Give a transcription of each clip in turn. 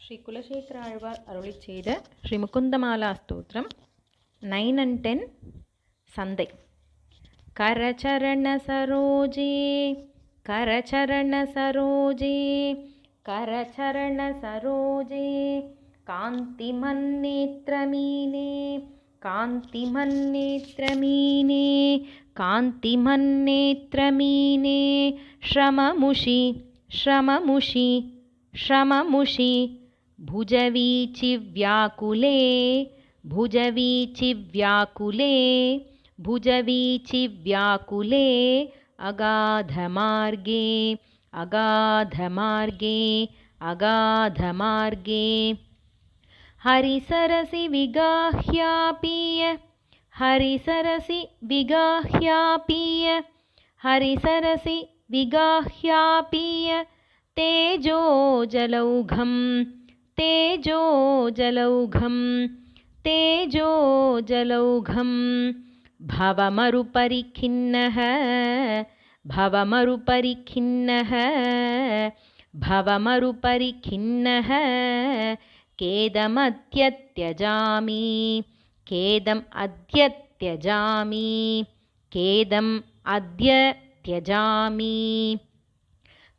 ಶ್ರೀ ಕುಲಶೇಖರ ಆಳ್ವಾರ್ ಅರುಳಿ செய்த Shri ಮುಕುಂದಮಾಲಾ ಸ್ತೋತ್ரம் 9 and 10 ಸಂಧೈ. ಕರಚರಣ ಸರೋಜೇ ಕರಚರಣ ಸರೋಜೇ ಕರಚರಣ ಸರೋಜೇ ಕಾಂತಿಮನ್ನೇತ್ರಮೀನೇ ಕಾಂತಿಮನ್ನೇತ್ರಮೀನೇ ಕಾಂತಿಮನ್ನೇತ್ರಮೀನೇ ಶ್ರಮಮುಷಿ ಶ್ರಮಮುಷಿ ಶ್ರಮಮುಷಿ ಭುಜವೀಚಿ ವ್ಯಾಕುಲೇ ಭುಜವೀಚಿ ವ್ಯಾಕುಲೇ ಭುಜವೀಚಿ ವ್ಯಾಕುಲೇ ಅಗಾಧಮಾರ್ಗೇ ಅಗಾಧಮಾರ್ಗೇ ಅಗಾಧಮಾರ್ಗೇ ಹರಿಸರಸಿ ವಿಗಾಹ್ಯಾಪೀಯ ಹರಿಸರಸಿ ವಿಗಾಹ್ಯಾಪೀಯ ಹರಿಸರಸಿ ವಿಗಾಹ್ಯಾಪೀಯ ತೇಜೋಜಲೌಘಂ ತೇಜೋಜಲೌಘಂ ತೇಜೋಜಲೌಘಂ ಭವಮರುಪರಿಖಿನ್ನಃ ಭವಮರುಪರಿಖಿನ್ನಃ ಭವಮರುಪರಿಖಿನ್ನಃ ಖೇದಮದ್ಯ ತ್ಯಜಾಮಿ ಖೇದಂ ಅದ್ಯ ತ್ಯಜಾಮಿ ಖೇದಂ ಅದ್ಯ ತ್ಯಜಾಮಿ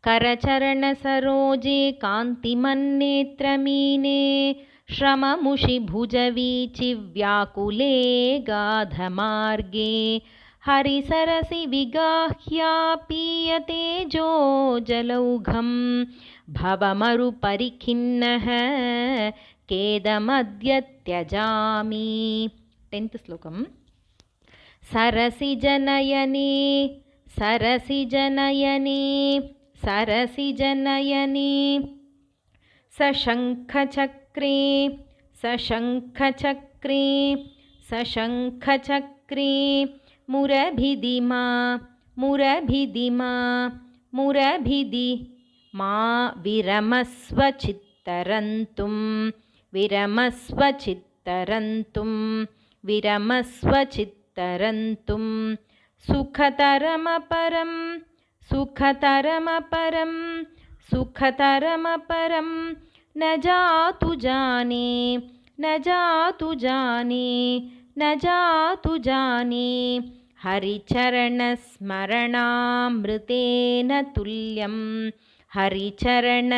ಕರಚರಣ ಸರೋಜೇ ಕಾಂತಿಮನ್ನೇತ್ರಮೀನೇ ಶ್ರಮಮುಷಿ ಭುಜವೀಚಿ ವ್ಯಾಕುಲೇ ಗಾಧಮಾರ್ಗೇ ಹರಿಸರಸಿ ವಿಗಾಹ್ಯಾಪೀಯ ತೇಜೋಜಲೌಘಂ ಭವಮರುಪರಿಖಿನ್ನಃ ಖೇದಮದ್ಯ ತ್ಯಜಾಮಿ. 10th ಶ್ಲೋಕಂ. ಸರಸಿಜನಯನೇ ಸರಸಿಜನಯನೇ ಸರಸಿಜನಯನೇ ಸಶಂಖಚಕ್ರೇ ಸಶಂಖಚಕ್ರೇ ಸಶಂಖಚಕ್ರೇ ಮುರಭಿದಿಮಾ ಮುರಭಿದಿಮಾ ಮುರಭಿದಿ ಮಾ ವಿರಮಸ್ವ ಚಿತ್ತರಂತುಂ ವಿರಮಸ್ವ ಚಿತ್ತರಂತುಂ ವಿರಮಸ್ವ ಚಿತ್ತರಂತುಂ ಸುಖತರಮಪರಂ ಸುಖತರಮಪರಂ ಸುಖತರಮಪರಂ ನ ಜಾತು ಜಾನೇ ನ ಜಾತು ಜಾನೇ ನ ಜಾತು ಜಾನೇ ಹರಿಚರಣ ಸ್ಮರಣಾಮೃತೇನ ತುಲ್ಯಂ ಹರಿಚರಣ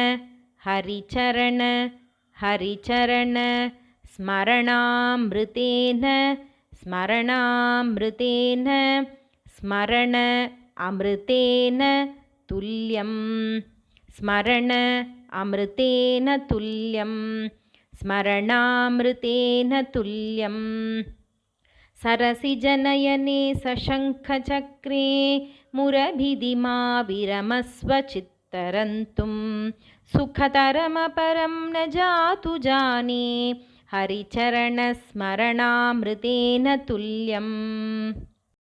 ಹರಿಚರಣ ಹರಿಚರಣ ಸ್ಮರಣಾಮೃತೇನ ಸ್ಮರಣಾಮೃತೇನ ಸ್ಮರಣ ಅಮೃತೇನ ತುಲ್ಯಂ ಸ್ಮರಣ ಅಮೃತೇನ ತುಲ್ಯಂ ಸ್ಮರಣಾಮೃತೇನ ತುಲ್ಯಂ ಸರಸಿಜನಯನೇ ಸಶಂಖಚಕ್ರೇ ಮುರಭಿದಿಮಾ ವಿರಮಸ್ವ ಚಿತ್ತರಂತುಂ ಸುಖತರಮಪರಂ ನ ಜಾತು ಜಾನೇ ಹರಿಚರಣ ಸ್ಮರಣಾಮೃತೇನ ತುಲ್ಯಂ.